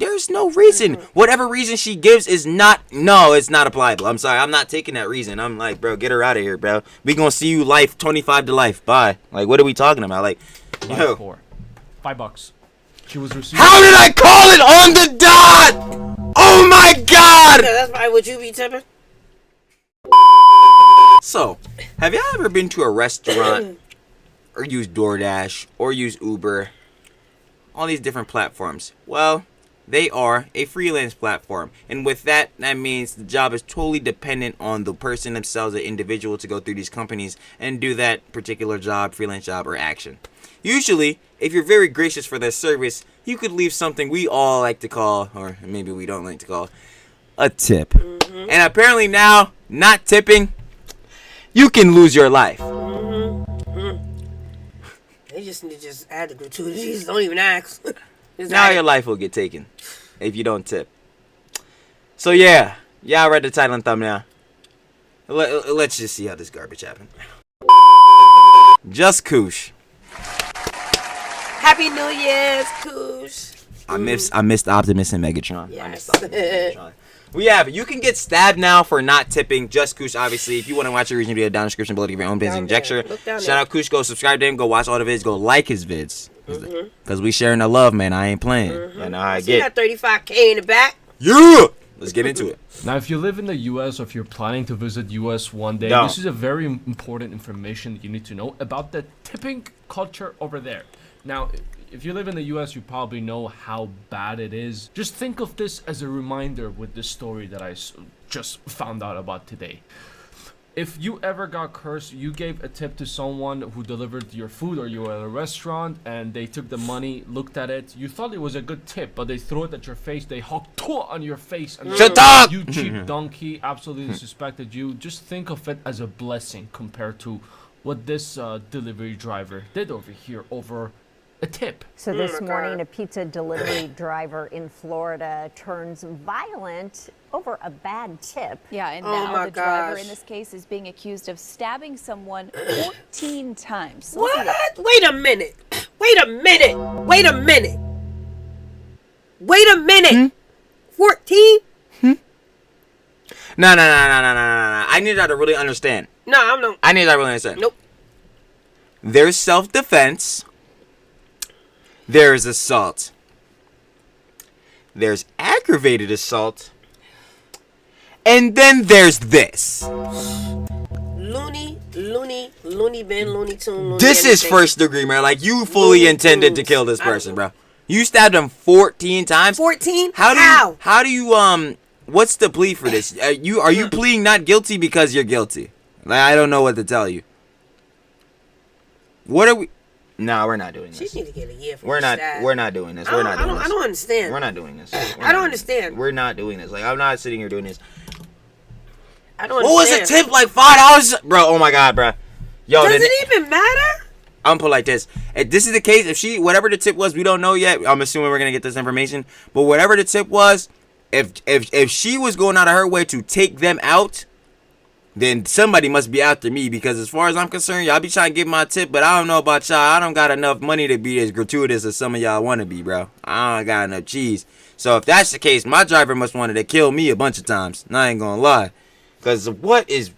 there's no reason. Whatever reason she gives is not. No, it's not applicable. I'm sorry. I'm not taking that reason. I'm like, bro, get her out of here, bro. We gonna see you life 25 to life. Bye. Like, what are we talking about? Like, yo. $5. She was receiving. How did I call it on the dot? Oh my God! Yeah, that's probably what you be tipping. So, have y'all ever been to a restaurant or used DoorDash or used Uber? All these different platforms. Well, they are a freelance platform. And with that, that means the job is totally dependent on the person themselves, the individual, to go through these companies and do that particular job, freelance job, or action. Usually, if you're very gracious for their service, you could leave something we all like to call, or maybe we don't like to call, a tip. And apparently now, not tipping, you can lose your life. They just need to just add the gratuities. Don't even ask. Now your life will get taken if you don't tip. So yeah, y'all read the title and thumbnail. Let's just see how this garbage happened. Just Koosh. Happy New Year's, Koosh. I missed Optimus and Megatron. Yes. I missed Optimus and Megatron. We have you can get stabbed now for not tipping. Just Koosh, obviously. If you want to watch the reason video down in the description below to give your own business conjecture. Shout out Koosh. Go subscribe to him. Go watch all the vids. Go like his vids. Because we sharing the love, man. I ain't playing. You know how I get. Got 35K in the back. Yeah. Let's get into it. Now, if you live in the U.S. or if you're planning to visit U.S. one day, this is a very important information that you need to know about the tipping culture over there. Now, if you live in the U.S., you probably know how bad it is. Just think of this as a reminder with this story that I just found out about today. If you ever got cursed, you gave a tip to someone who delivered your food, or you were at a restaurant and they took the money, looked at it, you thought it was a good tip, but they threw it at your face, they honked on your face, and shut up! You cheap donkey, absolutely suspected you. Just think of it as a blessing compared to what this delivery driver did over here over a tip. So this morning, a pizza delivery driver in Florida turns violent over a bad tip. Yeah, and now the driver in this case is being accused of stabbing someone 14 times. So what? Wait a minute. Wait a minute. Wait a minute. Wait a minute. 14? No. I need y'all to really understand. No, I'm not. I need y'all to really understand. Nope. There's self-defense. There's assault. There's aggravated assault. And then there's this. Looney bin, Looney Tune, This is first degree, man. Like, you fully intended to kill this person, bro. You stabbed him 14 times. 14? How do you what's the plea for this? Are you pleading not guilty because you're guilty? Like, I don't know what to tell you. What are we? No, we're not doing this. She need to get a year for We're not doing this. We're not doing this. I don't understand. We're not doing this. I don't understand. We're not doing this. Like, I'm not sitting here doing this. I don't What understand. was a tip? Like $5? Bro, oh my God, bro. Yo, does it even matter? I'm put like this. If this is the case, if whatever the tip was, we don't know yet. I'm assuming we're gonna get this information. But whatever the tip was, if she was going out of her way to take them out, then somebody must be after me, because as far as I'm concerned, y'all be trying to give my tip, but I don't know about y'all. I don't got enough money to be as gratuitous as some of y'all want to be, bro. I don't got enough cheese. So if that's the case, my driver must wanted to kill me a bunch of times. And I ain't gonna lie. Because what is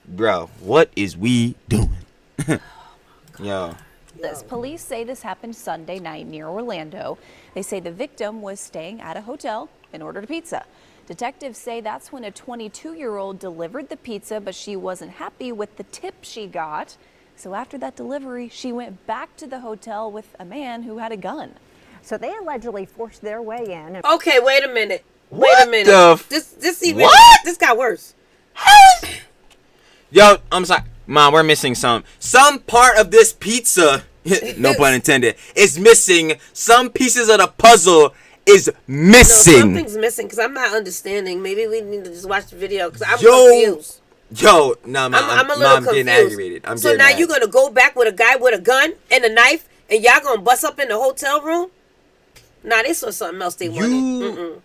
we doing? Yo. Police say this happened Sunday night near Orlando. They say the victim was staying at a hotel and ordered a pizza. Detectives say that's when a 22-year-old delivered the pizza, but she wasn't happy with the tip she got. So after that delivery, she went back to the hotel with a man who had a gun. So they allegedly forced their way in. Okay, wait a minute. This got worse. Yo, I'm sorry. Mom, we're missing some part of this pizza, no pun intended, is missing. Some pieces of the puzzle is missing. No, something's missing because I'm not understanding. Maybe we need to just watch the video because I'm confused. Yo, no, Mom, I'm a little confused. Getting aggravated. So now you're going to go back with a guy with a gun and a knife and y'all going to bust up in the hotel room? Nah, this was something else they wanted.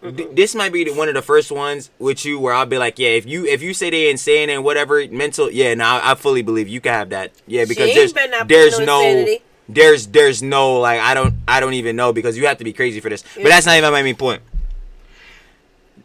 This might be one of the first ones with you where I'll be like, yeah, if you say they insane and whatever mental, yeah, no, I fully believe you can have that. Yeah, because there's no insanity. there's no like I don't even know because you have to be crazy for this. But that's not even my main point.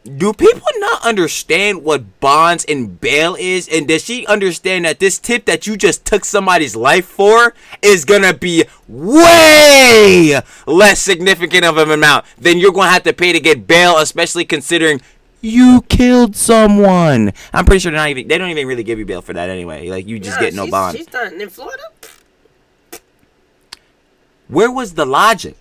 Do people not understand what bonds and bail is? And does she understand that this tip that you just took somebody's life for is gonna be way less significant of an amount than you're gonna have to pay to get bail, especially considering you killed someone? I'm pretty sure they don't even really give you bail for that anyway. Like you just get no bond. She's done in Florida. Where was the logic?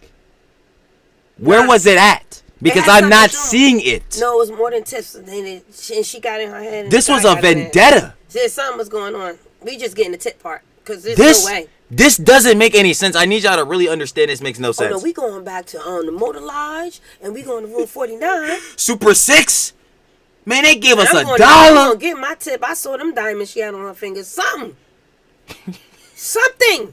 Where was it at? Because I'm not seeing it. No, it was more than tips. And she got in her head. And this was a vendetta. Something was going on. We just getting the tip part. Because there's no way. This doesn't make any sense. I need y'all to really understand this makes no sense. Oh, no, we going back to the Motor Lodge. And we going to room 49. Super 6? Man, they gave us $1. I'm going to get my tip. I saw them diamonds she had on her fingers. Something. Something.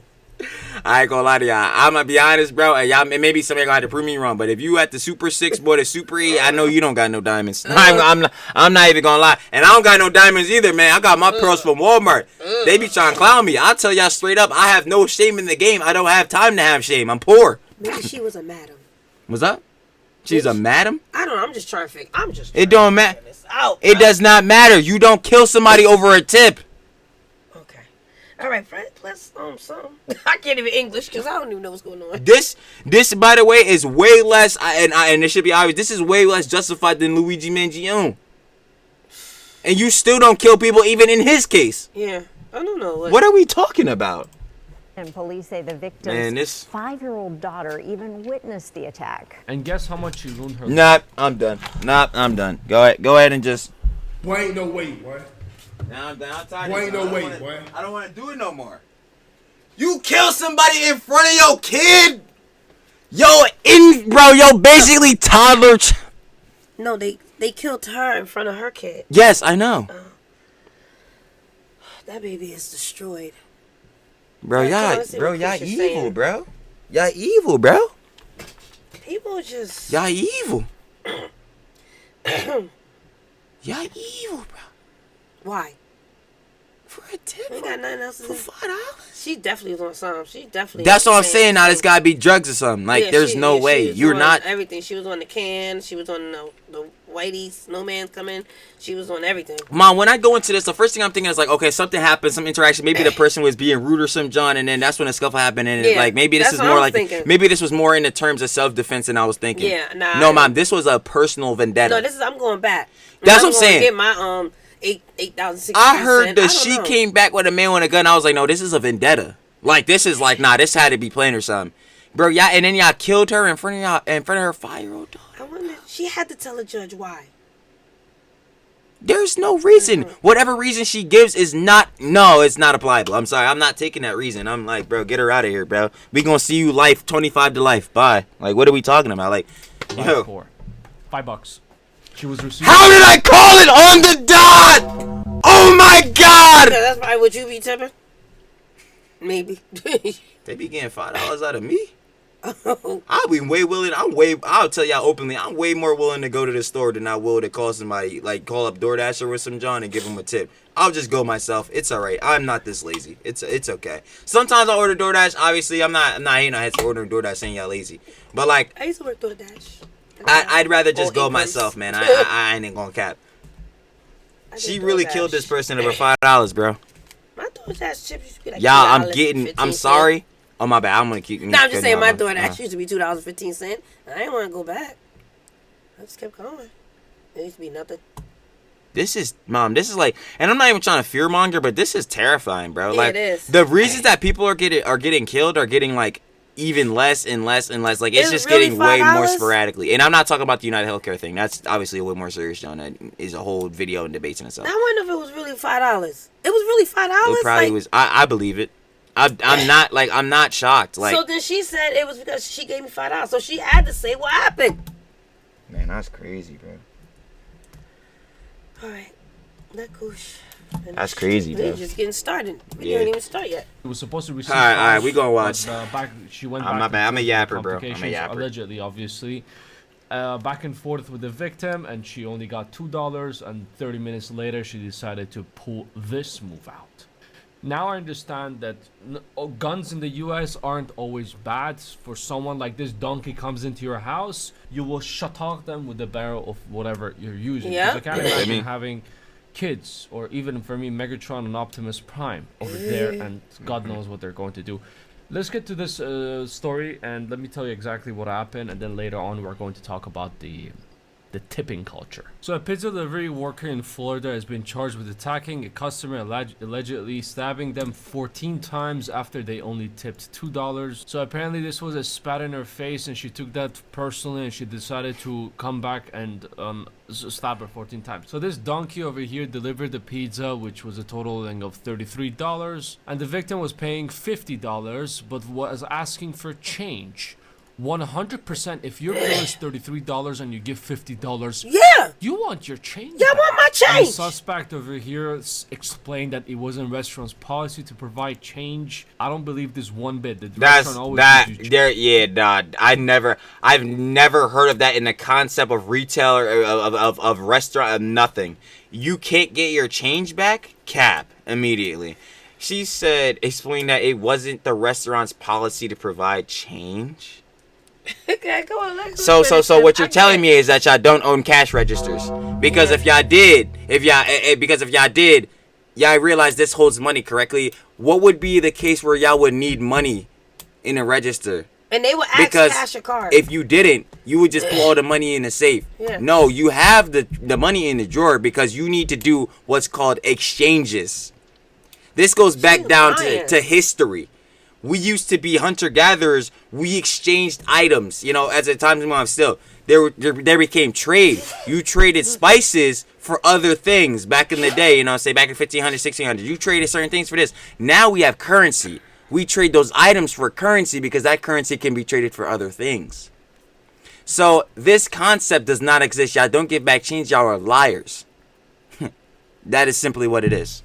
I ain't gonna lie to y'all. I'm gonna be honest, bro. And y'all, maybe somebody gonna have to prove me wrong. But if you at the Super 6, boy, the Super 8, I know you don't got no diamonds. I'm not even gonna lie. And I don't got no diamonds either, man. I got my pearls from Walmart. They be trying to clown me. I'll tell y'all straight up, I have no shame in the game. I don't have time to have shame. I'm poor. Maybe she was a madam. What's up? She's a madam? I don't know. I'm just trying to figure. It don't matter. It bro. does not matter. You don't kill somebody over a tip. All right, Fred, let's some. I can't even English because I don't even know what's going on. This, by the way, is way less, and it should be obvious. This is way less justified than Luigi Mangione. And you still don't kill people, even in his case. Yeah, I don't know. What are we talking about? And police say the victim's 5-year-old daughter even witnessed the attack. And guess how much she ruined her? Nah, I'm done. Go ahead and just. Boy, ain't no way, boy. Now I'm tired. Boy, ain't no way, boy. I don't want to do it no more. You kill somebody in front of your kid? Yo, basically toddler. No, they killed her in front of her kid. Yes, I know. That baby is destroyed. Y'all evil, bro. Y'all evil, bro. People just. Y'all evil. Y'all evil, bro. Why? For a tip? Ain't got nothing else to for $5? She definitely was on something. She definitely. That's what I'm saying. Now this gotta be drugs or something. Like, there's no way. You're not. Everything. She was on the can. She was on the Whitey Snowman coming. She was on everything. Mom, when I go into this, the first thing I'm thinking is like, okay, something happened, some interaction. Maybe the person was being rude or some John, and then that's when a scuffle happened. And like maybe this is more like maybe this was more in the terms of self-defense than I was thinking. Yeah, nah. No, Mom, this was a personal vendetta. No, I'm going back. That's what I'm saying. Get my 8,060. I heard that she came back with a man with a gun. I was like, no, this is a vendetta. Like, this is like, nah, this had to be planned or something, bro. Yeah, and then y'all killed her in front of her 5-year-old daughter. I wonder. She had to tell the judge why. There's no reason. Whatever reason she gives is not. No, it's not applicable. I'm sorry. I'm not taking that reason. I'm like, bro, get her out of here, bro. We gonna see you life 25 to life. Bye. Like, what are we talking about? Like, yo. $5. She was receiving. How did I call it on the dot? Oh my God! Yeah, that's probably what you be tipping. Maybe. They be getting $5 out of me. I'll be way willing. I'll tell y'all openly. I'm way more willing to go to the store than I will to call somebody, like call up DoorDash with some John and give them a tip. I'll just go myself. It's all right. I'm not this lazy. It's okay. Sometimes I order DoorDash. Obviously, I'm not hating on heads for ordering DoorDash saying y'all lazy. But like, I used to work DoorDash. I'd rather just go myself, man. I ain't gonna cap. She really killed this person over $5, bro. My DoorDash chips used to be like y'all, I'm sorry. Oh, my bad. I'm gonna keep. No, I'm just saying my DoorDash used to be $2.15. I didn't want to go back. I just kept going. It used to be nothing. This is, Mom, this is like, and I'm not even trying to fearmonger, but this is terrifying, bro. Yeah, like, it is. The reasons that people are getting killed are getting like even less and less and less. Like, it's just really getting way $5? more sporadically. And I'm not talking about the United Healthcare thing. That's obviously a way more serious, John. That is a whole video and debates in itself. I wonder if it was really $5. It was really $5. It probably was. I believe it. I'm not shocked. Like, so then she said it was because she gave me $5. So she had to say what happened. Man, that's crazy, bro. All right, that goosh. That's crazy, bro. We're just getting started. We didn't even start yet. It was supposed to receive. All right, we gonna watch. She went back. I'm not bad. I'm a yapper, bro. I'm a complications, yapper. Allegedly, obviously. Back and forth with the victim, and she only got $2. And 30 minutes later, she decided to pull this move out. Now I understand that guns in the U.S. aren't always bad. For someone like this donkey comes into your house, you will shut them with the barrel of whatever you're using. Yeah. 'Cause I can't imagine having kids, or even for me, Megatron and Optimus Prime over there, and God knows what they're going to do. Let's get to this story, and let me tell you exactly what happened, and then later on we're going to talk about the tipping culture. So a pizza delivery worker in Florida has been charged with attacking a customer, allegedly stabbing them 14 times after they only tipped $2. So apparently this was a spat in her face, and she took that personally, and she decided to come back and stab her 14 times. So this donkey over here delivered the pizza, which was a totaling of $33, and the victim was paying $50, but was asking for change. 100%. If your bill is $33 and you give $50, Yeah. you want your change. Yeah, I back. want my And the change. suspect over here explained that it wasn't restaurant's policy to provide change. I don't believe this one bit. The That's restaurant always that. gives you There, yeah, nah, I've never heard of that in the concept of retail or of restaurant. Of nothing. You can't get your change back. Cap immediately. She said, explained that it wasn't the restaurant's policy to provide change. Okay, go on, Lex. So what you're telling me is that y'all don't own cash registers, because if y'all did, y'all realize this holds money correctly. What would be the case where y'all would need money in a register? And they would ask Because cash or card. if you didn't, you would just put all the money in the safe. Yeah. No, you have the money in the drawer because you need to do what's called exchanges. This goes back down to history. We used to be hunter-gatherers. We exchanged items. You know, as at times when I'm still, there became trade. You traded spices for other things back in the day. You know, say back in 1500, 1600. You traded certain things for this. Now we have currency. We trade those items for currency because that currency can be traded for other things. So this concept does not exist. Y'all don't give back change. Y'all are liars. That is simply what it is.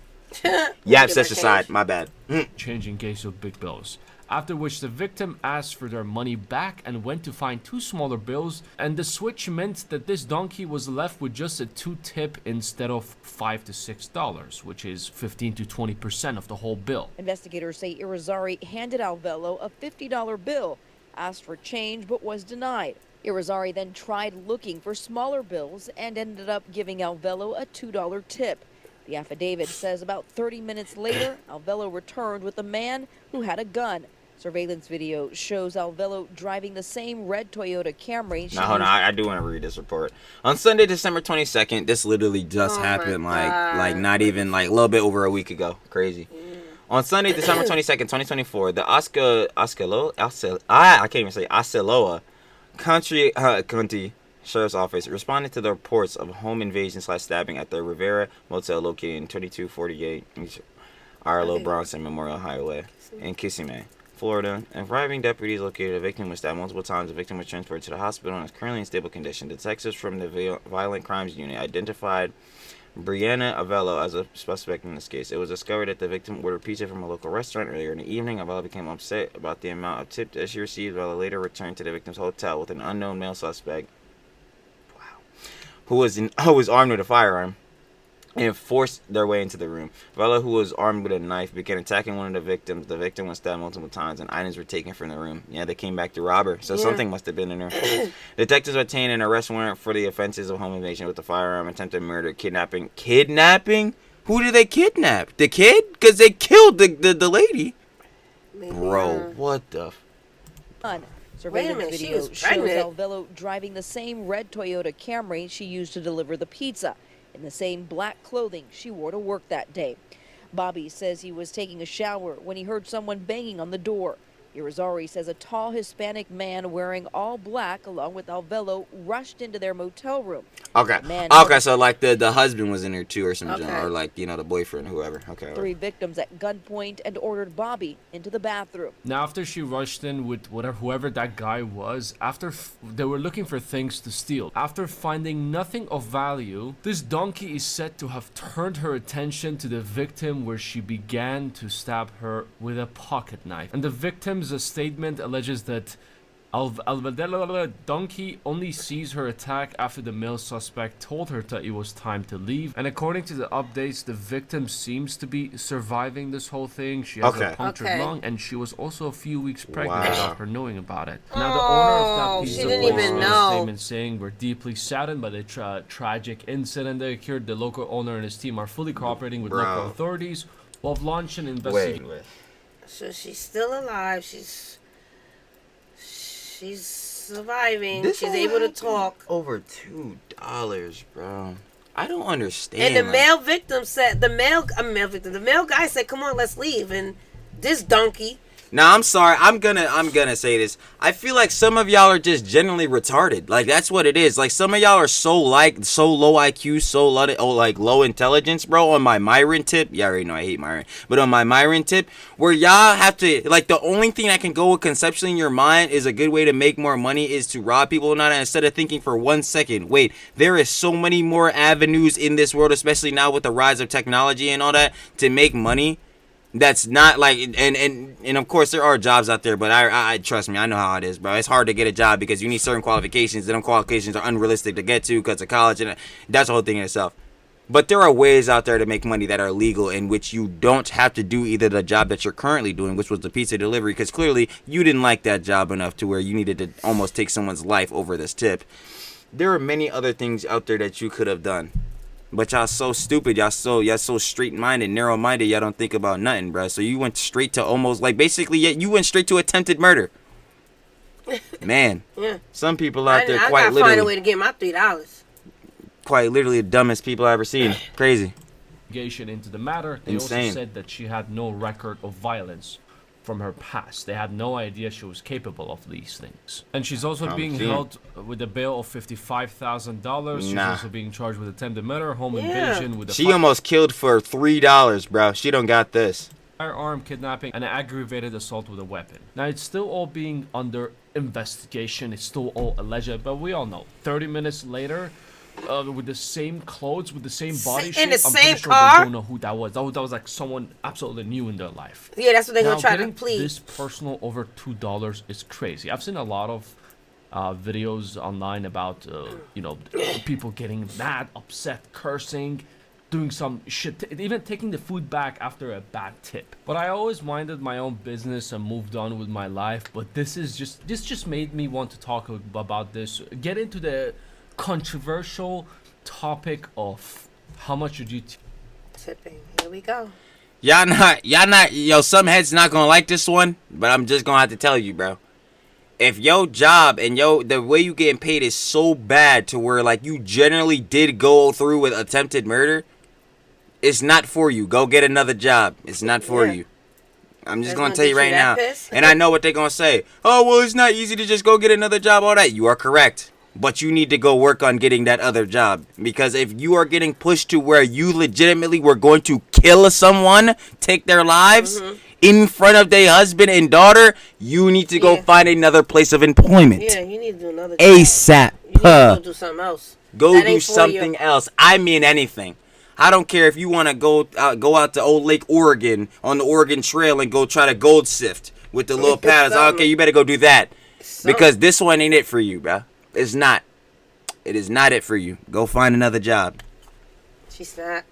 Yap sets aside. My bad. change in case of big bills. After which the victim asked for their money back and went to find two smaller bills, and the switch meant that this donkey was left with just a 2 tip instead of $5 to $6, which is 15 to 20% of the whole bill. Investigators say Irizarry handed Alvelo a $50 bill, asked for change but was denied. Irizarry then tried looking for smaller bills and ended up giving Alvelo a $2 tip. The affidavit says about 30 minutes later, Alvelo returned with a man who had a gun. Surveillance video shows Alvelo driving the same red Toyota Camry. Now, hold on. I do want to read this report. On Sunday, December 22nd, this literally just happened, like not even, like, a little bit over a week ago. Crazy. On Sunday, December 22nd, 2024, the Osceola County Sheriff's Office responded to the reports of home invasion / stabbing at the Rivera Motel located in 2248 Arlo Bronson Memorial Highway in Kissimmee, Florida. Arriving deputies located the victim was stabbed multiple times. The victim was transferred to the hospital and is currently in stable condition. Detectives from the Violent Crimes Unit identified Brianna Avello as a suspect in this case. It was discovered that the victim ordered pizza from a local restaurant earlier in the evening. Avello became upset about the amount of tip that she received. Avello later returned to the victim's hotel with an unknown male suspect who was armed with a firearm and forced their way into the room. Vela, who was armed with a knife, began attacking one of the victims. The victim was stabbed multiple times and items were taken from the room. Yeah, they came back to rob her, so something must have been in her. Detectives obtained an arrest warrant for the offenses of home invasion with a firearm, attempted murder, kidnapping. Kidnapping? Who did they kidnap? The kid? Because they killed the lady. Bro, what the... Surveillance she video was shows pregnant. Alvelo driving the same red Toyota Camry she used to deliver the pizza, in the same black clothing she wore to work that day. Bobby says he was taking a shower when he heard someone banging on the door. Irizarry says a tall Hispanic man wearing all black along with Alvelo rushed into their motel room. Okay, so like the husband was in there too or something, Okay. or like, you know, the boyfriend, whoever. Okay. 3 victims at gunpoint and ordered Bobby into the bathroom. Now, after she rushed in with whoever that guy was, they were looking for things to steal. After finding nothing of value, this donkey is said to have turned her attention to the victim, where she began to stab her with a pocket knife. And the victim's statement alleges that Alvadela Donkey only sees her attack after the male suspect told her that it was time to leave. And according to the updates, the victim seems to be surviving this whole thing. She has a punctured lung, and she was also a few weeks pregnant without her knowing about it. Now, the owner of that pizza place made a statement saying, "We're deeply saddened by the tragic incident that occurred. The local owner and his team are fully cooperating with local authorities while launching an investigation." So she's still alive. She's surviving. She's able to talk. Over $2, bro. I don't understand. And the male victim said, the male guy said, "Come on, let's leave." And this donkey. Now, I'm sorry. I'm gonna say this. I feel like some of y'all are just generally retarded. Like, that's what it is. Like, some of y'all are so low IQ, so low intelligence, bro. On my Myron tip, you already know I hate Myron, but on my Myron tip, where y'all have to, like, the only thing that can go with conceptually in your mind is a good way to make more money is to rob people and not, instead of thinking for 1 second, wait, there is so many more avenues in this world, especially now with the rise of technology and all that, to make money. That's not like, and of course there are jobs out there, but I trust me, I know how it is, bro. It's hard to get a job because you need certain qualifications, and them qualifications are unrealistic to get to because of college, and that's the whole thing in itself. But there are ways out there to make money that are legal, in which you don't have to do either the job that you're currently doing, which was the pizza delivery, because clearly you didn't like that job enough to where you needed to almost take someone's life over this tip. There are many other things out there that you could have done. But y'all so stupid, y'all so street-minded, narrow-minded, y'all don't think about nothing, bro. So you went straight to almost, like, basically, you went straight to attempted murder. Man, some people out there I gotta find a way to get my $3. Quite literally the dumbest people I've ever seen. Crazy. Into the matter, they also said that she had no record of violence from her past. They had no idea she was capable of these things. And she's also being held with a bail of $55,000. She's also being charged with attempted murder, home invasion. She almost killed for $3, bro. She don't got this. Firearm kidnapping and aggravated assault with a weapon. Now, it's still all being under investigation. It's still all alleged, but we all know. 30 minutes later, with the same clothes, with the same body shape, in the same sure car. They don't know who that was. That was like someone absolutely new in their life. Yeah, that's what they're gonna try to plead. This personal over $2 is crazy. I've seen a lot of videos online about people getting mad, upset, cursing, doing some shit, even taking the food back after a bad tip. But I always minded my own business and moved on with my life. But this just made me want to talk about this. Get into the controversial topic of how much should you tipping. Here we go. Y'all not, some heads not gonna like this one, but I'm just gonna have to tell you, bro. If your job and the way you getting paid is so bad to where, like, you generally did go through with attempted murder, it's not for you. Go get another job. It's not for you. I'm just gonna tell you right now. And I know what they're gonna say. Oh, well, it's not easy to just go get another job, all that. You are correct. But you need to go work on getting that other job. Because if you are getting pushed to where you legitimately were going to kill someone, take their lives in front of their husband and daughter, you need to go find another place of employment. Yeah, you need to do another job. ASAP. You need to go do something else. Go do something else. I mean anything. I don't care if you want to go out to Old Lake, Oregon, on the Oregon Trail and go try to gold sift with the little paddles. Okay, you better go do that. Because this one ain't it for you, bro. It's not. It is not it for you. Go find another job. She's not.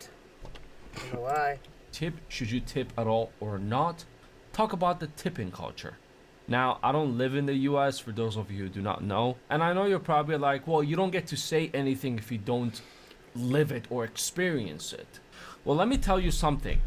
I don't know why. Tip, should you tip at all or not? Talk about the tipping culture. Now, I don't live in the US, for those of you who do not know. And I know you're probably like, well, you don't get to say anything if you don't live it or experience it. Well, let me tell you something.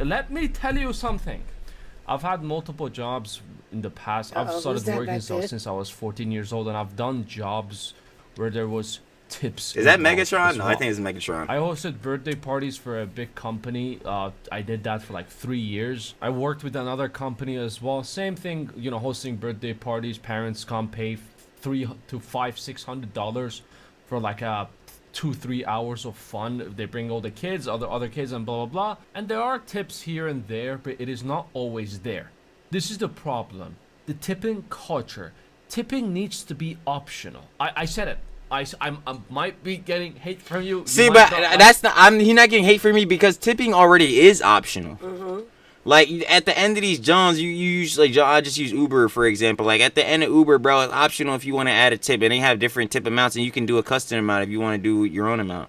I've had multiple jobs in the past. I've started working since I was 14 years old, and I've done jobs where there was tips. Is that Megatron? No, I think it's Megatron. I hosted birthday parties for a big company. I did that for like 3 years. I worked with another company as well. Same thing, hosting birthday parties. Parents come pay $300 to $600 for like 2-3 hours of fun. They bring all the kids, other kids, and blah blah blah. And there are tips here and there, but it is not always there. This is the problem. The tipping culture. Tipping needs to be optional. I said it. I might be getting hate from you. See, but that's not. He's not getting hate from me because tipping already is optional. Like, at the end of these Johns, you use, like, I just use Uber, for example. Like, at the end of Uber, bro, it's optional if you want to add a tip. And they have different tip amounts, and you can do a custom amount if you want to do your own amount.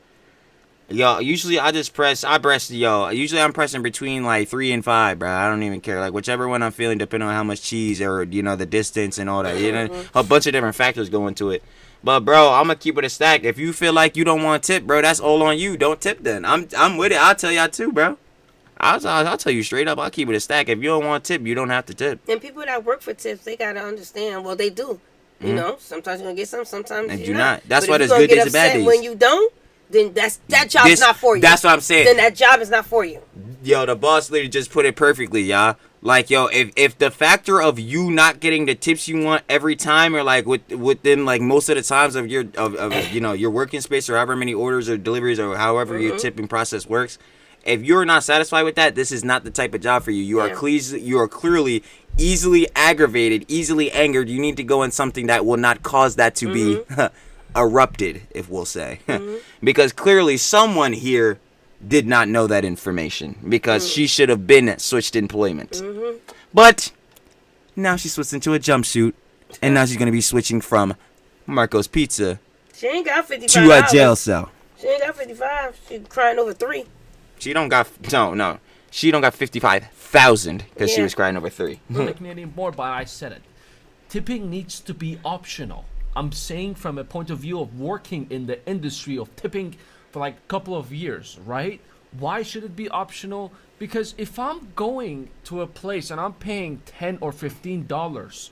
Yo, usually usually I'm pressing between, like, 3 and 5, bro. I don't even care. Like, whichever one I'm feeling, depending on how much cheese or, you know, the distance and all that. You know, a bunch of different factors go into it. But, bro, I'm going to keep it a stack. If you feel like you don't want to tip, bro, that's all on you. Don't tip then. I'm with it. I'll tell y'all too, bro. I'll tell you straight up. I'll keep it a stack. If you don't want to tip, you don't have to tip. And people that work for tips, they gotta understand. Well, they do. You know, sometimes you're gonna get some, sometimes And you're do not. not. That's But why if there's you're good gonna days and bad get upset days. when you don't, then that job's not for you. That's what I'm saying. Then that job is not for you. Yo, the boss lady just put it perfectly, y'all. Like, yo, if the factor of you not getting the tips you want every time, or like within like most of the times of your you know, your working space, or however many orders or deliveries or however your tipping process works, if you're not satisfied with that, this is not the type of job for you. You are clearly easily aggravated, easily angered. You need to go in something that will not cause that to be erupted, if we'll say. Because clearly someone here did not know that information, because she should have been switched employment. But now she switched into a jumpsuit, and now she's going to be switching from Marco's Pizza She ain't got 55. to a jail cell. She ain't got 55. She crying over 3. She don't got no. She don't got 55,000 because she Yeah. was crying over 3. Don't like me anymore, but I said it. Tipping needs to be optional. I'm saying from a point of view of working in the industry of tipping for like a couple of years, right? Why should it be optional? Because if I'm going to a place and I'm paying $10 or $15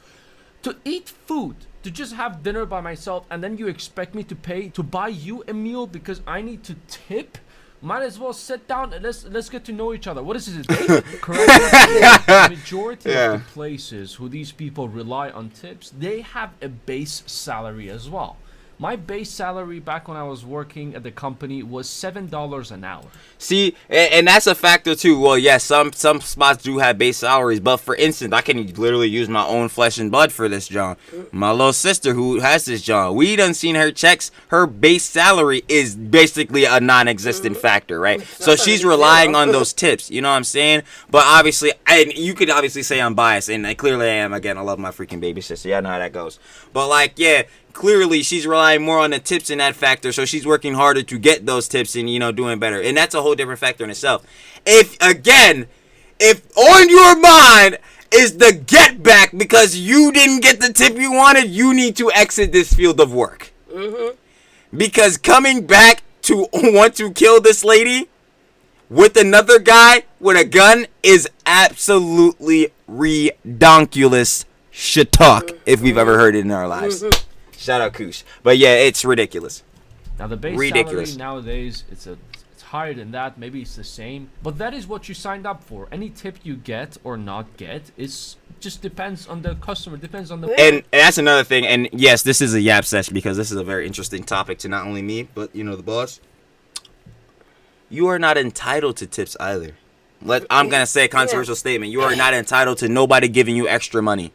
to eat food, to just have dinner by myself, and then you expect me to pay to buy you a meal because I need to tip? Might as well sit down and let's get to know each other. What is it? Correct. The majority of the places who these people rely on tips, they have a base salary as well. My base salary back when I was working at the company was $7 an hour. See, and that's a factor too. Well, yes, some spots do have base salaries, but for instance, I can literally use my own flesh and blood for this, John. My little sister who has this, John, we done seen her checks. Her base salary is basically a non-existent factor, right? So she's relying on those tips. You know what I'm saying? But obviously, and you could obviously say I'm biased, and clearly I am. Again, I love my freaking baby sister. Y'all know how that goes. But like, yeah. Clearly, she's relying more on the tips in that factor, so she's working harder to get those tips and, you know, doing better. And that's a whole different factor in itself. If on your mind is the get back because you didn't get the tip you wanted, you need to exit this field of work. Because coming back to want to kill this lady with another guy with a gun is absolutely redonkulous shit talk, if we've ever heard it in our lives. Shout out Koosh. But yeah, it's ridiculous. Now the base salary nowadays, it's higher than that. Maybe it's the same, but that is what you signed up for. Any tip you get or not get is just depends on the customer, depends on the. And that's another thing. And yes, this is a yap session because this is a very interesting topic to not only me but, you know, the boss. You are not entitled to tips either. I'm gonna say a controversial statement. You are not entitled to nobody giving you extra money.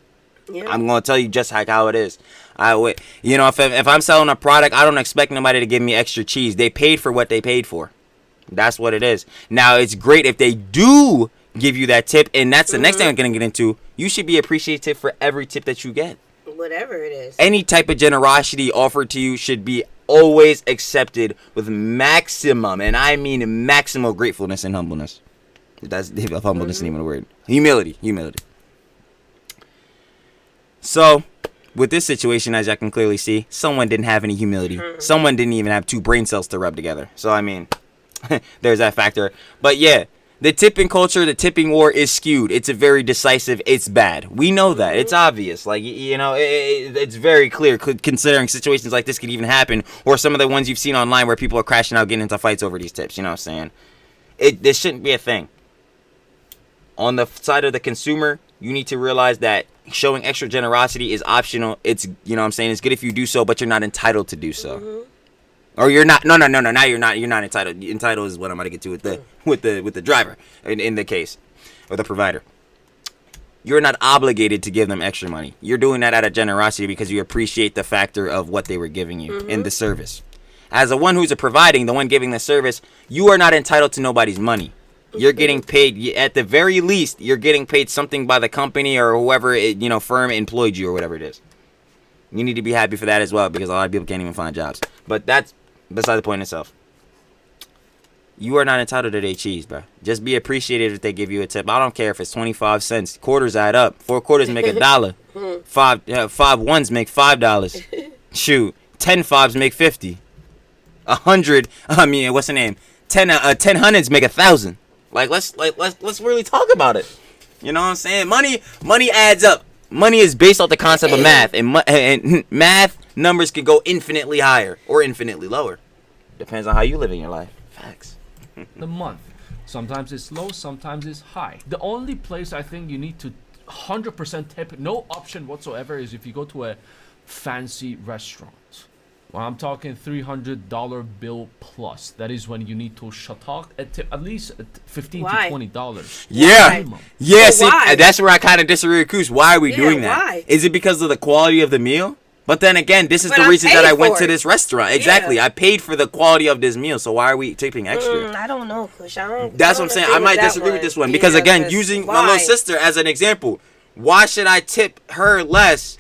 Yeah. I'm gonna tell you just how it is. You know, if I'm selling a product, I don't expect nobody to give me extra cheese. They paid for what they paid for. That's what it is. Now, it's great if they do give you that tip, and that's the next thing I'm gonna get into. You should be appreciative for every tip that you get. Whatever it is. Any type of generosity offered to you should be always accepted with maximum, and I mean maximal gratefulness and humbleness. That's if humbleness isn't even a word. Humility. So, with this situation, as I can clearly see, someone didn't have any humility. Someone didn't even have 2 brain cells to rub together. So, I mean, there's that factor. But yeah, the tipping culture, the tipping war is skewed. It's a very decisive. It's bad. We know that. It's obvious. Like, you know, it's very clear considering situations like this could even happen, or some of the ones you've seen online where people are crashing out, getting into fights over these tips. You know what I'm saying? This shouldn't be a thing. On the side of the consumer, you need to realize that showing extra generosity is optional. It's, you know what I'm saying, it's good if you do so, but you're not entitled to do so. Or you're not. No. Now you're not entitled. Entitled is what I'm gonna get to with the driver in the case, or the provider. You're not obligated to give them extra money. You're doing that out of generosity because you appreciate the factor of what they were giving you in the service. As the one who's providing, the one giving the service, you are not entitled to nobody's money. you're getting paid. At the very least, you're getting paid something by the company or whoever firm employed you or whatever it is. You need to be happy for that as well, because a lot of people can't even find jobs. But that's beside the point itself. You are not entitled to their cheese, bro. Just be appreciative if they give you a tip. I don't care if it's 25 cents. Quarters add up. 4 quarters make $1. 5 ones make $5. Shoot, 10 fives make 50. 100. I mean, what's the name? 10 hundreds make 1,000. Let's really talk about it. You know what I'm saying? Money adds up. Money is based off the concept of math, and math numbers can go infinitely higher or infinitely lower. Depends on how you live in your life. Facts. The month. Sometimes it's low, sometimes it's high. The only place I think you need to 100% tip, no option whatsoever, is if you go to a fancy restaurant. Well, I'm talking $300 bill plus. That is when you need to shatak a tip, at least $15 to $20. Yeah, yeah. But See, why? that's where I kind of disagree with Koos. Why are we doing that? Why? Is it because of the quality of the meal? But then again, this is But the I reason that paid I went for to it. this restaurant. Exactly, Yeah. I paid for the quality of this meal. So why are we tipping extra? I don't know, Kush. I don't. That's I what I'm don't saying. agree I might with that disagree with one. this one because Yeah, again, 'cause using my why? little sister as an example, why should I tip her less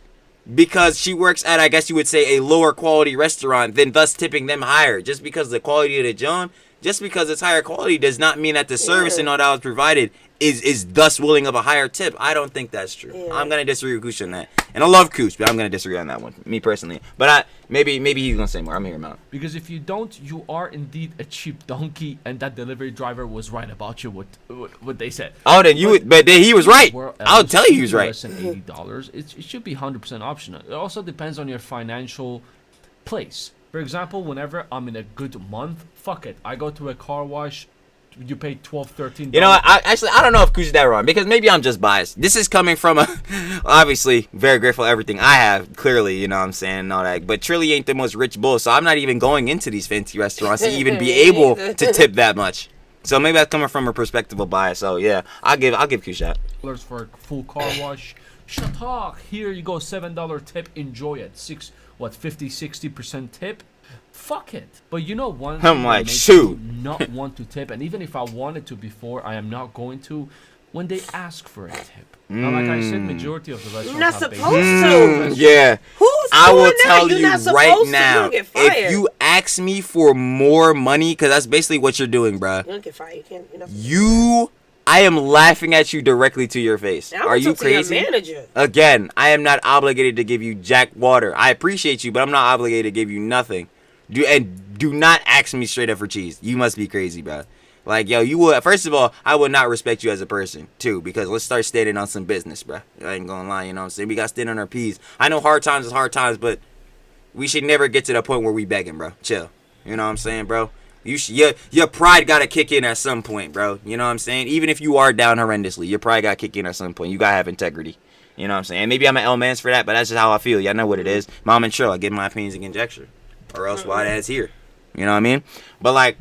because she works at, I guess you would say, a lower quality restaurant, than thus tipping them higher? Just because the quality of the John, just because it's higher quality does not mean that the service and all that was provided is thus willing of a higher tip. I don't think that's true. Yeah. I'm gonna disagree with Kush on that, and I love Kush, but I'm gonna disagree on that one, me personally. But maybe he's gonna say more. I'm hearing him out. Because if you don't, you are indeed a cheap donkey, and that delivery driver was right about you. What they said. Oh, then he was right. Where I'll else tell you he was right. less than $80. It should be 100% optional. It also depends on your financial place. For example, whenever I'm in a good month, fuck it, I go to a car wash. You pay $12, $13. You know what? I don't know if Kush is that wrong, because maybe I'm just biased. This is coming from obviously very grateful for everything I have, clearly, you know what I'm saying, and all that. But Trilly ain't the most rich bull, so I'm not even going into these fancy restaurants to even be able to tip that much. So maybe that's coming from a perspective of bias. So yeah, I'll give Kush that. For a full car wash. Shatak, here you go, $7 tip, enjoy it. 50-60% tip. Fuck it. But you know one thing I'm like, that makes shoot. me not want to tip, and even if I wanted to before, I am not going to, when they ask for a tip. Now, like I said, majority of the restaurants You're not have supposed basic- to. Yeah. Who's I will doing that? tell You're you not supposed right to. You're now, gonna get fired. if you ask me for more money, because that's basically what you're doing, bruh. You're gonna get fired. You can't. I am laughing at you directly to your face. I'm Are you talk to your crazy? manager. Again, I am not obligated to give you jack water. I appreciate you, but I'm not obligated to give you nothing. Do not ask me straight up for cheese. You must be crazy, bro. Like, yo, you would. First of all, I would not respect you as a person, too, because let's start standing on some business, bro. I ain't gonna lie, you know what I'm saying? We got to stand on our P's. I know hard times is hard times, but we should never get to the point where we begging, bro. Chill. You know what I'm saying, bro? Your pride got to kick in at some point, bro. You know what I'm saying? Even if you are down horrendously, your pride got to kick in at some point. You got to have integrity. You know what I'm saying? Maybe I'm an L-mans for that, but that's just how I feel. Y'all know what it is. Mom and Trill, I give my opinions and conjecture. Or else why that's here. You know what I mean? But like,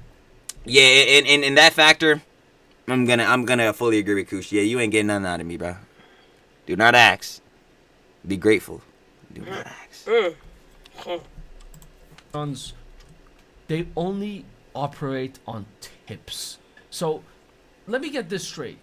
yeah, in that factor, I'm gonna fully agree with Kush. Yeah, you ain't getting nothing out of me, bro. Do not ask. Be grateful. Do not ask. Restaurants, they only operate on tips. So let me get this straight.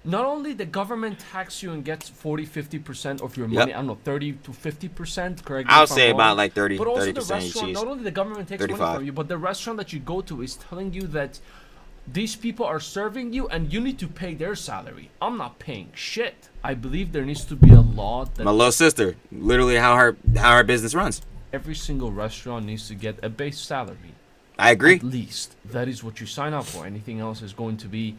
Not only the government tax you and gets 40-50% of your money, I don't know, 30 to 50%, correct? I'll say about like 30, but also 30% the of restaurant, cheese. not only the government takes money 35. from you, but the restaurant that you go to is telling you that these people are serving you and you need to pay their salary. I'm not paying shit. I believe there needs to be a law that My little sister, literally how her business runs. every single restaurant needs to get a base salary. I agree. At least that is what you sign up for. Anything else is going to be,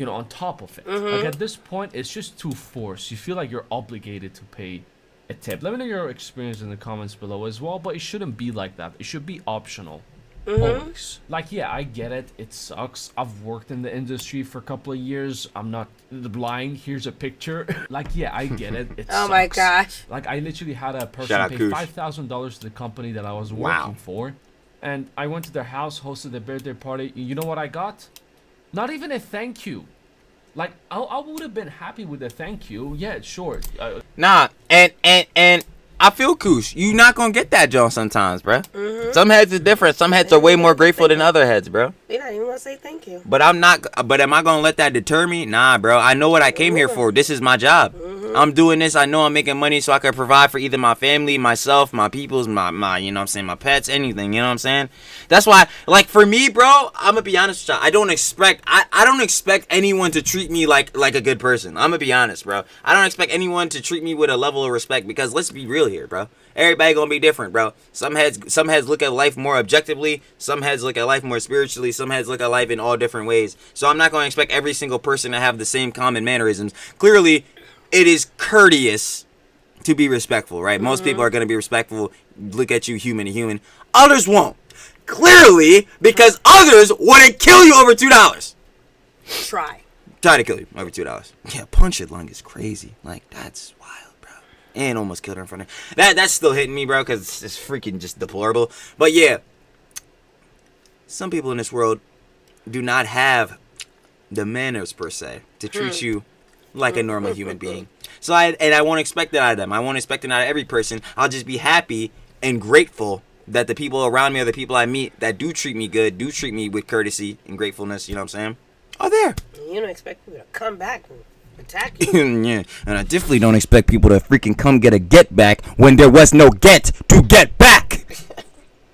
on top of it. Like at this point, it's just too forced. You feel like you're obligated to pay a tip. Let me know your experience in the comments below as well. But it shouldn't be like that. It should be optional. Always. Like, yeah, I get it. It sucks. I've worked in the industry for a couple of years. I'm not lying. Here's a picture. Like, yeah, I get it. It Oh my sucks. gosh. Like, I literally had a person Shout out pay Kush. $5,000 to the company that I was Wow. working for. And I went to their house, hosted a birthday party. You know what I got? Not even a thank you. Like, I would have been happy with a thank you. Yeah, sure. Nah, and I feel Koosh. You not gonna get that, John, sometimes, bro. Some heads is different. Some heads are way more grateful than other heads, bro. They're not even gonna say thank you. But I'm not. But am I gonna let that deter me? Nah, bro. I know what I came here for. This is my job. I'm doing this. I know I'm making money so I can provide for either my family, myself, my peoples, my you know what I'm saying, my pets, anything. You know what I'm saying? That's why, like, for me, bro, I'm gonna be honest with you. I don't expect anyone to treat me like a good person. I'm gonna be honest, bro. I don't expect anyone to treat me with a level of respect, because let's be real here, bro. Everybody gonna be different, bro. Some heads look at life more objectively. Some heads look at life more spiritually. Some heads look at life in all different ways. So I'm not gonna expect every single person to have the same common mannerisms. Clearly, it is courteous to be respectful, right? Most people are gonna be respectful, look at you human to human. Others won't. Clearly, because others wouldn't kill you over $2. Try Try to kill you over $2. Yeah, punch it lung is crazy. Like, that's wild, bro. And almost killed her in front of her. That's still hitting me, bro, because it's freaking just deplorable. But yeah, some people in this world do not have the manners, per se, to treat you like a normal human being. So I won't expect that out of them. I won't expect it out of every person. I'll just be happy and grateful that the people around me or the people I meet that do treat me good, do treat me with courtesy and gratefulness, you know what I'm saying, are there. You don't expect people to come back and attack you. Yeah, and I definitely don't expect people to freaking come get a get back when there was no get to get back.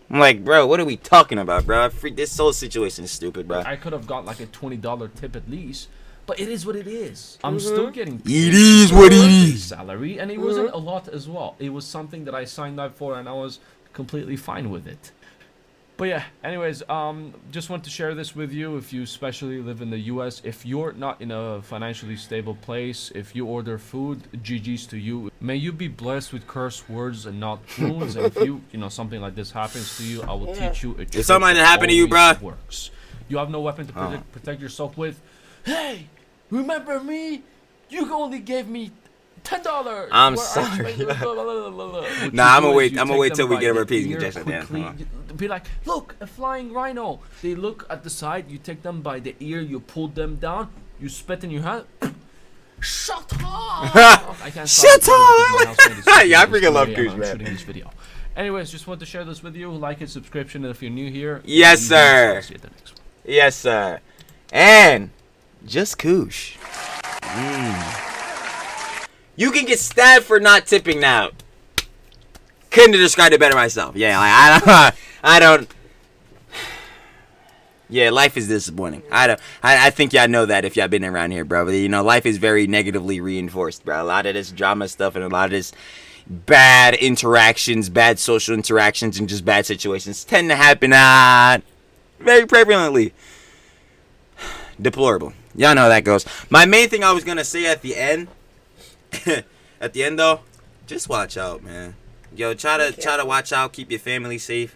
I'm like, bro, what are we talking about, bro? This whole situation is stupid, bro. I could have got like a $20 tip at least, but it is what it is. I'm still getting It is what it is. salary, and it wasn't a lot as well. It was something that I signed up for, and I was completely fine with it. But yeah, anyways, just want to share this with you. If you especially live in the US, if you're not in a financially stable place, if you order food, GG's to you. May you be blessed with curse words and not wounds. And if you know, something like this happens to you, I will teach you a trick. If something like that happened to you, always bruh, works. You have no weapon to protect yourself with. Hey, remember me? You only gave me $10. I'm Where sorry. What Nah, you do is I'm you gonna wait take till them we get a by the repeating ear injection. Yeah, quickly. hold Be like, look, a flying rhino. They look at the side. You take them by the ear. You pull them down. You spit in your hand. Shut up! I can't Shut stop up! Yeah, I freaking love Goose, I'm man. shooting this video. Anyways, just want to share this with you. Like and subscription if you're new here. Yes, sir. I'll see you at the next one. Yes, sir. And just Koosh. You can get stabbed for not tipping now. Couldn't have described it better myself. Yeah, like, I don't. Yeah, life is disappointing. I think y'all know that if y'all been around here, bro. But, you know, life is very negatively reinforced, bro. A lot of this drama stuff and a lot of this bad interactions, bad social interactions, and just bad situations tend to happen very prevalently. Deplorable. Y'all know how that goes. My main thing I was gonna say at the end, though, just watch out, man. Yo, try to watch out. Keep your family safe.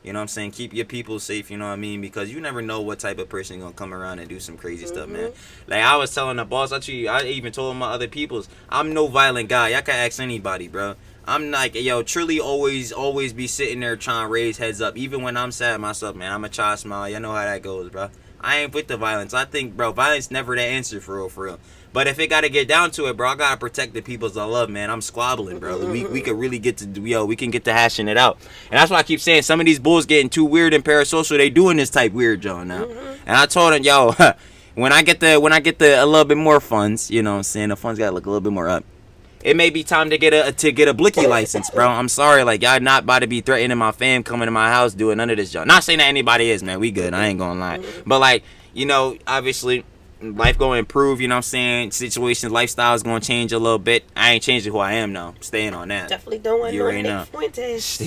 You know what I'm saying? Keep your people safe, you know what I mean? Because you never know what type of person gonna come around and do some crazy stuff, man. Like I was telling the boss, I even told my other peoples, I'm no violent guy. Y'all can ask anybody, bro. I'm like, yo, truly always be sitting there trying to raise heads up. Even when I'm sad myself, man, I'm a child smile. Y'all know how that goes, bro. I ain't with the violence. I think, bro, violence never the answer for real. But if it gotta get down to it, bro, I gotta protect the peoples I love, man. I'm squabbling, bro. We could really get to, we can get to hashing it out. And that's why I keep saying some of these bulls getting too weird and parasocial. They doing this type weird, John, now. And I told them, yo, when I get a little bit more funds, you know what I'm saying, the funds gotta look a little bit more up. It may be time to get a blicky license, bro. I'm sorry, like y'all not about to be threatening my fam coming to my house doing none of this, John. Not saying that anybody is, man. We good. I ain't gonna lie. But like, you know, obviously life gonna improve, you know what I'm saying? Situations, lifestyle is gonna change a little bit. I ain't changing who I am, though. I'm staying on that. Definitely don't want You no already Nick know. Fuentes.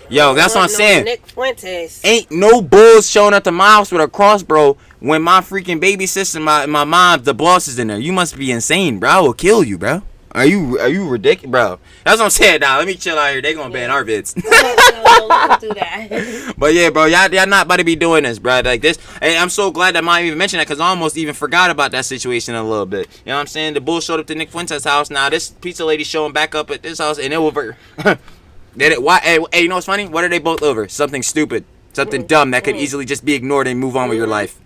Yo, that's what I'm saying. Nick Fuentes. Ain't no bulls showing up to my house with a cross, bro, when my freaking baby sister, my mom, the boss is in there. You must be insane, bro. I will kill you, bro. Are you ridiculous, bro? That's what I'm saying. Now let me chill out here. They gonna ban our vids. Don't do that. But yeah, bro, y'all not about to be doing this, bro. Like this, and I'm so glad that Mom even mentioned that because I almost even forgot about that situation a little bit. You know what I'm saying? The bull showed up to Nick Fuentes' house. Now this pizza lady showing back up at this house, and it over. Why? Hey, you know what's funny? What are they both over? Something stupid, something dumb that could easily just be ignored and move on with your life.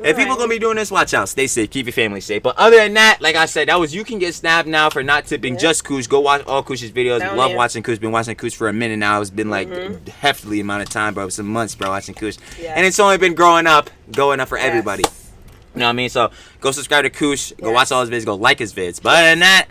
If people gonna be doing this, watch out. Stay safe. Keep your family safe. But other than that, like I said, that was You Can Get Snapped Now for not tipping just Koosh. Go watch all Koosh's videos. Down Love there. watching Koosh. Been watching Koosh for a minute now. It's been like heftily amount of time, bro. Some months, bro, watching Koosh. Yes. And it's only been going up for everybody. You know what I mean? So go subscribe to Koosh. Go watch all his vids. Go like his vids. But other than that,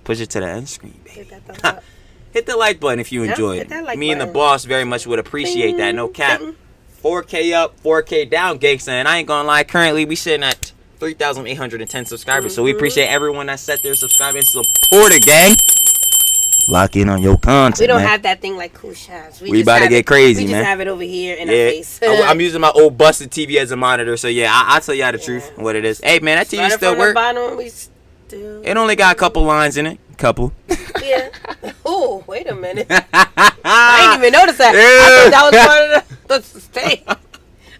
push it to the end screen, baby. Hit that thumbs up. Hit the like button if you Yep, enjoyed hit it. that like Me and the button. boss very much would appreciate that. No cap. Ding. 4K up, 4K down, gangsta. And I ain't gonna lie, currently we sitting at 3,810 subscribers. So we appreciate everyone that sat there subscribing and supported, gang. Lock in on your content, We don't man. have that thing like Koosh has. We just about to have get it- crazy, we man. just have it over here in our Yeah, face. I'm using my old busted TV as a monitor. So yeah, I'll tell y'all the truth, what it is. Hey man, that TV Started still from the work. bottom, we still. It only got a couple lines in it. Couple. Yeah. Oh, wait a minute. I didn't even notice that. I thought that was part of the thing.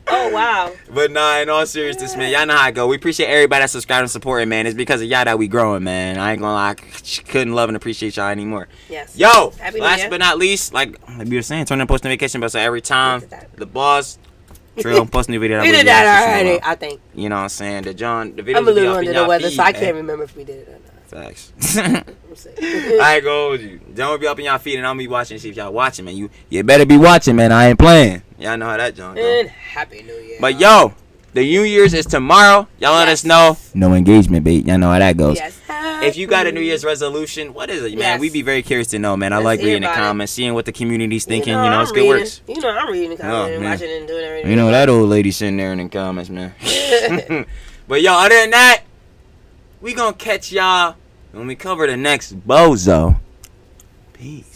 Oh, wow. But nah, in all seriousness, man, y'all know how it go. We appreciate everybody that subscribed and supporting, man. It's because of y'all that we growing, man. I ain't gonna lie, I couldn't love and appreciate y'all anymore. Yes. Yo, Happy New last Year. but not least, like we were saying, turn on post notification bell so every time We did that. the boss, Trill, post new video. We did that already, I think. You know what I'm saying? The videos I'm a will be little up under in the y'all weather, feed, so I man. can't remember if we did it or not. Facts. I'm saying. I ain't gonna hold you. Don't be up in y'all feed and I'll be watching. See if y'all watching, man. You better be watching, man. I ain't playing. Y'all know how that John go. And Happy New Year. But yo, the New Year's is tomorrow. Y'all let Yes. us know. No engagement, bait. Y'all know how that goes. Yes. If you got a New Year's resolution, what is it, man? Yes. We'd be very curious to know, man. I Let's like hear reading the about it. comments, seeing what the community's thinking. You know, I'm it's good reading. works. You know, I'm reading the comments and man. watching and doing everything. You know that old lady sitting there in the comments, man. But yo, other than that, we gonna catch y'all when we cover the next bozo. Peace.